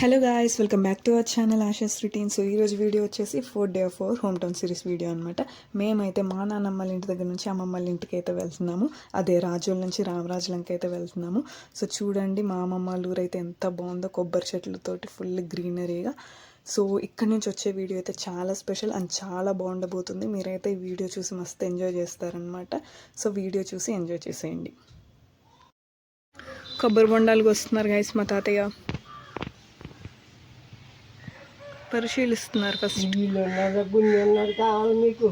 Hello guys, welcome back to our channel ASHAs routine. So ఈరోజు video వచ్చేసి 4th day of 4 home town series video అనమాట. మేమైతే మా నాన్నమ్మల ఇంటి దగ్గర నుంచి అమ్మమ్మల ఇంటికి అయితే వెళ్తున్నాము. అదే రాజోల నుంచి రామరాజులంకి అయితే వెళ్తున్నాము. సో చూడండి, మా అమ్మమ్మ ఊరు అయితే ఎంత బాగుందో, కొబ్బరి చెట్లతోటి ఫుల్ గ్రీనరీగా. సో ఇక్కడ నుంచి వచ్చే వీడియో అయితే చాలా స్పెషల్ అండ్ చాలా బాగుండబోతుంది. మీరైతే ఈ వీడియో చూసి మస్తు ఎంజాయ్ చేస్తారనమాట. సో వీడియో చూసి ఎంజాయ్ చేసేయండి. కొబ్బరి బొండాలకు వస్తున్నారు గైస్ మా తాతయ్య. పరిశీలిస్తున్నారు ఫస్ట్. మీకు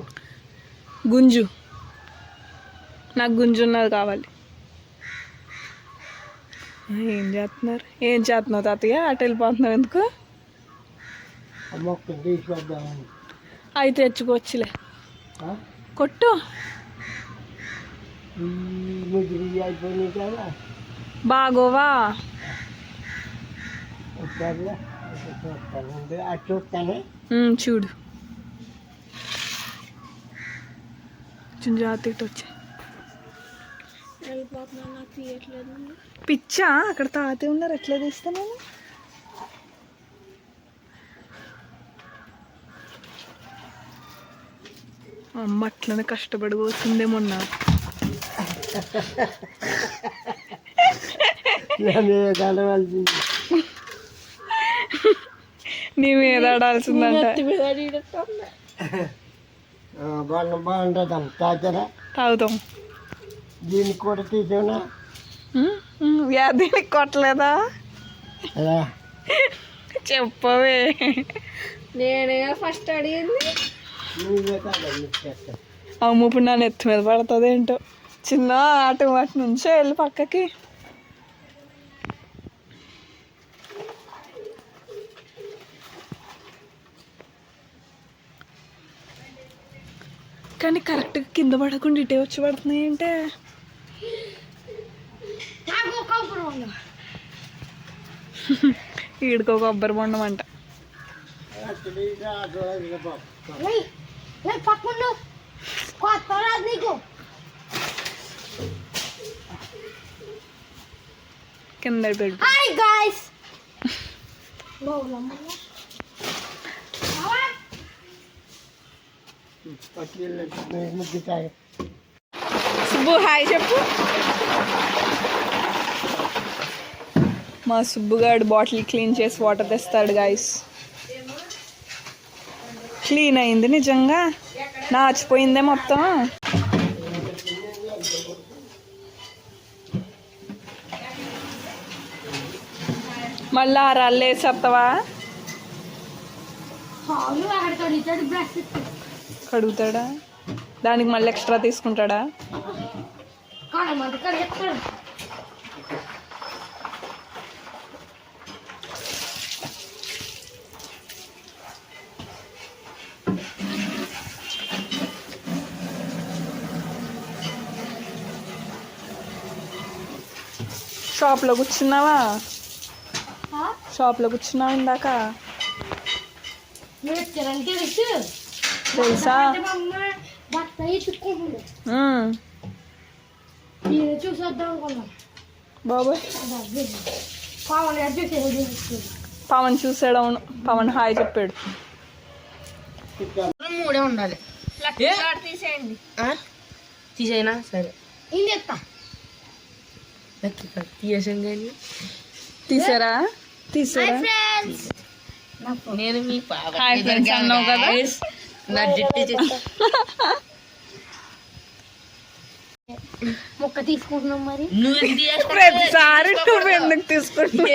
గుంజు, నాకు గుంజు ఉన్నది కావాలి. ఏం చేస్తున్నావు తాతయ్య? అటు వెళ్ళిపోతున్నావు ఎందుకు? అయితే తెచ్చుకోవచ్చులే, కొట్టు. బాగోవా? చూడు జాతి వచ్చా పిచ్చా. అక్కడ తాతే ఉన్నారు, ఎట్లా తీస్తా నేను? అమ్మ అట్లనే కష్టపడిపోతుందే మొన్న. నీ మీద ఆడాల్సిందంట. తాగుతాం. దీనికి కూడా తీసేనా? దీనికి కొట్టలేదా? చెప్పవే. నేనే ఫస్ట్ అడిగింది. అమ్మ ఇప్పుడు నా నెత్తి మీద పడుతుంది ఏంటో. చిన్న అటు నుంచే వెళ్ళి పక్కకి. కానీ కరెక్ట్గా కింద పడకుండా ఇటే వచ్చి పడుతున్నాయి అంటే. ఈడుకో కొబ్బరి బొండం అంట. కింద పెట్టు. సుబ్బు హాయ్ చెప్పు. మా సుబ్బుగాడు బాటిల్ క్లీన్ చేసి వాటర్ తెస్తాడు గాయస్. క్లీన్ అయింది నిజంగా, నాచిపోయిందే మొత్తం. మళ్ళా రల్లు వేసేస్తావా? కడుగుతాడా? దానికి మళ్ళీ ఎక్స్ట్రా తీసుకుంటాడా? షాప్లో కూర్చున్నావా? షాప్లో కూర్చున్నావు ఇందాక, తెలుసా? బాబోయ్, పవన్ చూసాడు. అవును, పవన్ హాయ్ చెప్పాడు. మూడే ఉండాలి. తీసేయండి. తీసేనా? సరే తీసారా? తీసారా? నేను మీ హాయ్ ఫ్రెండ్స్ అన్నావు కదా. నా జట్టు మొక్క తీసుకుంటున్నాం. మరి ప్రతిసారి నువ్వు ఎందుకు తీసుకుంటున్నావు?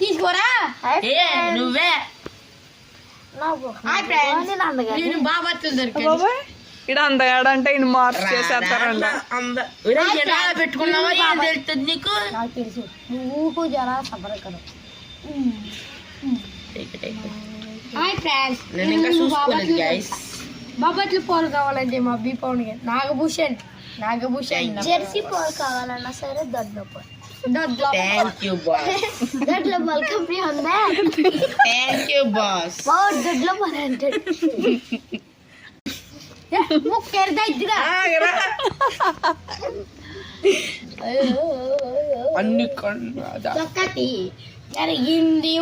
తీసుకోరా నువ్వే. బాబాయ్ ఇక్కడ అందగాడంటే ఈయన మార్క్స్ చేసేస్తారంట. పెట్టుకున్నావా? తెలుస్తుంది నీకు? నాకు తెలుసు. నువ్వు జరా సబరకరం. బాబాట్లు పోలు కావాలంటే మా బీ పవన్ నాగభూషణ్ జెర్సీ పోలు కావాలన్నా సరే దొడ్లో పోలు. దొడ్లో కంపెనీ ఉందా? దొడ్లో పోలు అంటే ముక్కెరదా ఇద్దరా అన్ని కన్నా ఒకటి జరిగింది.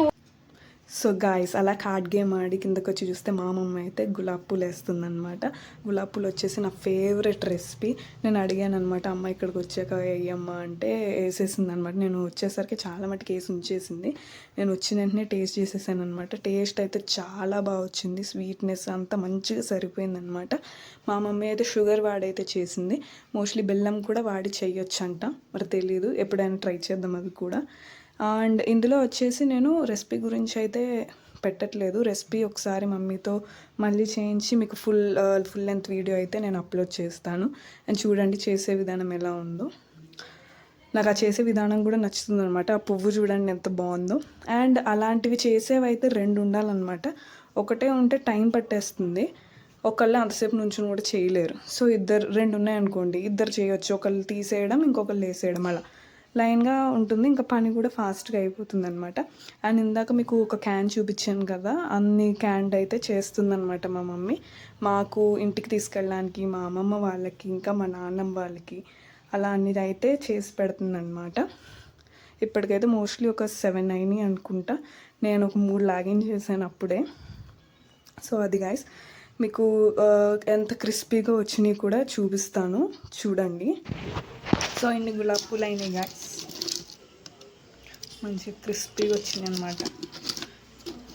సో గాయస్ అలా కార్డ్ గేమ్ ఆడి కిందకి వచ్చి చూస్తే మా మమ్మ అయితే గులాబ్ పూలు వేస్తుంది అనమాట. గులాబ్ పూలు వచ్చేసి నా ఫేవరెట్ రెసిపీ. నేను అడిగాను అనమాట, అమ్మ ఇక్కడికి వచ్చాక వేయమ్మా అంటే వేసేసింది అనమాట. నేను వచ్చేసరికి చాలా మటుకు వేసి ఉంచేసింది. నేను వచ్చిన వెంటనే టేస్ట్ చేసేసాను అనమాట. టేస్ట్ అయితే చాలా బాగా వచ్చింది. స్వీట్నెస్ అంతా మంచిగా సరిపోయింది అనమాట. మా మమ్మీ అయితే షుగర్ వాడైతే చేసింది. మోస్ట్లీ బెల్లం కూడా వాడి చేయొచ్చు అంట, మరి తెలీదు. ఎప్పుడైనా ట్రై చేద్దాం అది కూడా. అండ్ ఇందులో వచ్చేసి నేను రెసిపీ గురించి అయితే పెట్టట్లేదు. రెసిపీ ఒకసారి మమ్మీతో మళ్ళీ చేయించి మీకు ఫుల్ లెంత్ వీడియో అయితే నేను అప్లోడ్ చేస్తాను. అండ్ చూడండి చేసే విధానం ఎలా ఉందో. నాకు ఆ చేసే విధానం కూడా నచ్చుతుంది అనమాట. ఆ పువ్వు చూడండి ఎంత బాగుందో. అండ్ అలాంటివి చేసేవైతే 2 ఉండాలన్నమాట. ఒకటే ఉంటే టైం పట్టేస్తుంది, ఒకళ్ళే అంతసేపు నుంచుని కూడా చేయలేరు. సో 2 ఉన్నాయనుకోండి, 2 చేయొచ్చు. ఒకళ్ళు తీసేయడం, ఇంకొకళ్ళు వేసేయడం, అలా లైన్గా ఉంటుంది. ఇంకా పని కూడా ఫాస్ట్గా అయిపోతుంది అనమాట. అండ్ ఇందాక మీకు ఒక క్యాన్ చూపించాను కదా, అన్ని క్యాన్ అయితే చేస్తుందన్నమాట మా మమ్మీ. మాకు ఇంటికి తీసుకెళ్ళడానికి, మా అమ్మమ్మ వాళ్ళకి, ఇంకా మా నాన్నమ్మ వాళ్ళకి అలా అన్ని అయితే చేసి పెడుతుందన్నమాట. ఇప్పటికైతే మోస్ట్లీ ఒక 7 అయినాయి అనుకుంటా. నేను ఒక 3 లాగిన్ చేశాను అప్పుడే. సో అది గైస్, మీకు ఎంత క్రిస్పీగా వచ్చినాయి కూడా చూపిస్తాను, చూడండి. సో ఇన్ని గులాబ్ పూలు అయినాయి గాయస్, మంచిగా క్రిస్పీగా వచ్చినాయి అనమాట.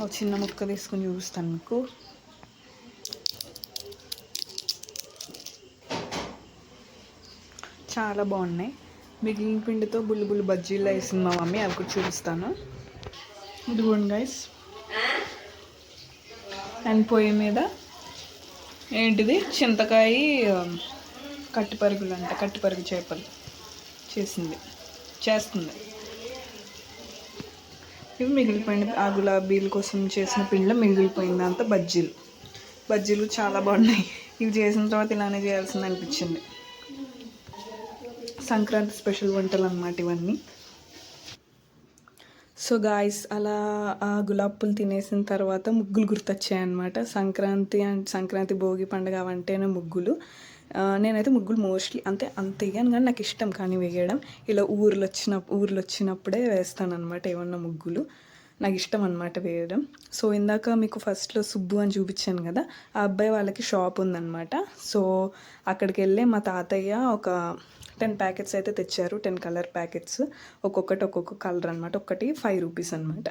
ఒక చిన్న ముక్క తీసుకొని చూపిస్తాను మీకు. చాలా బాగున్నాయి. మిగిలిన పిండితో బుల్లి బజ్జీలు వేసింది మా మమ్మీ, అవి కూడా చూపిస్తాను. ఇదిగోండి గైస్. అండ్ పొయ్యి మీద ఏంటిది చింతకాయ కట్టిపరుగులు అంట, కట్టిపరుగు చేపలు చేస్తుంది. ఇవి మిగిలిపోయిన ఆ గులాబీల కోసం చేసిన పిండిలో మిగిలిపోయింది అంతా బజ్జీలు చాలా బాగున్నాయి. ఇవి చేసిన తర్వాత ఇలానే చేయాల్సింది అనిపించింది. సంక్రాంతి స్పెషల్ వంటలు అన్నమాట ఇవన్నీ. సో గాయస్, అలా ఆ గులాబ్ పూలు తినేసిన తర్వాత ముగ్గులు గుర్తొచ్చాయన్నమాట. సంక్రాంతి భోగి పండుగ అవంటేనే ముగ్గులు. నేనైతే ముగ్గులు మోస్ట్లీ అంత వేయను, కానీ నాకు ఇష్టం కానీ వేయడం. ఇలా ఊర్లు వచ్చినప్పుడే వేస్తానన్నమాట ఏమన్నా ముగ్గులు. నాకు ఇష్టం అన్నమాట వేయడం. సో ఇందాక మీకు ఫస్ట్లో సుబ్బు అని చూపించాను కదా, ఆ అబ్బాయి వాళ్ళకి షాప్ ఉందన్నమాట. సో అక్కడికి వెళ్ళి మా తాతయ్య ఒక 10 ప్యాకెట్స్ అయితే తెచ్చారు. 10 కలర్ ప్యాకెట్స్, ఒక్కొక్క కలర్ అనమాట. ఒకటి 5 రూపీస్ అనమాట.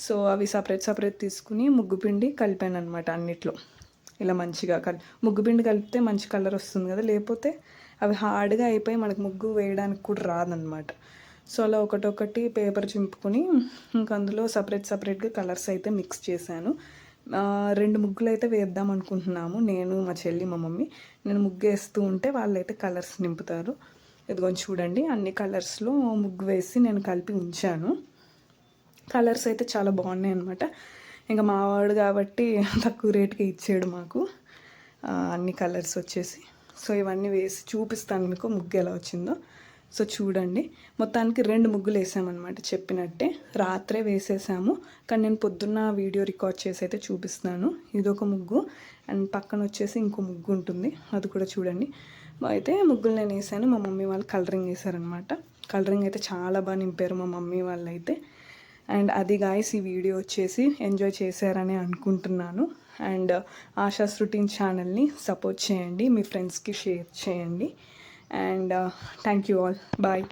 సో అవి సపరేట్ తీసుకుని ముగ్గు పిండి కలిపాను అనమాట. అన్నిట్లో ఇలా మంచిగా ముగ్గు పిండి కలిపితే మంచి కలర్ వస్తుంది కదా, లేకపోతే అవి హార్డ్గా అయిపోయి మనకు ముగ్గు వేయడానికి కూడా రాదనమాట. సో అలా ఒకటొకటి పేపర్ చింపుకొని ఇంకా అందులో సపరేట్గా కలర్స్ అయితే మిక్స్ చేశాను. 2 ముగ్గులు అయితే వేద్దాం అనుకుంటున్నాము, నేను, మా చెల్లి, మా మమ్మీ. నేను ముగ్గు వేస్తూ ఉంటే వాళ్ళైతే కలర్స్ నింపుతారు. ఇదిగోని చూడండి, అన్ని కలర్స్లో ముగ్గు వేసి నేను కలిపి ఉంచాను. కలర్స్ అయితే చాలా బాగున్నాయి అనమాట. ఇంకా మావాడు కాబట్టి తక్కువ రేటుకి ఇచ్చాడు మాకు అన్ని కలర్స్ వచ్చేసి. సో ఇవన్నీ వేసి చూపిస్తాను మీకు ముగ్గు ఎలా వచ్చిందో. సో చూడండి, మొత్తానికి 2 ముగ్గులు వేసామన్నమాట. చెప్పినట్టే రాత్రే వేసేసాము, కానీ నేను పొద్దున్న వీడియో రికార్డ్ చేసి అయితే చూపిస్తున్నాను. ఇదొక ముగ్గు, అండ్ పక్కన వచ్చేసి ఇంకో ముగ్గు ఉంటుంది, అది కూడా చూడండి. అయితే ముగ్గులు నేను వేసాను, మా మమ్మీ వాళ్ళు కలరింగ్ వేసారనమాట. కలరింగ్ అయితే చాలా బాగా నింపారు మా మమ్మీ వాళ్ళు అయితే. అండ్ అది గాయస్, ఈ వీడియో వచ్చేసి ఎంజాయ్ చేశారని అనుకుంటున్నాను. అండ్ ఆశాస్ రొటీన్ ఛానల్ని సపోర్ట్ చేయండి, మీ ఫ్రెండ్స్కి షేర్ చేయండి. And thank you all, bye.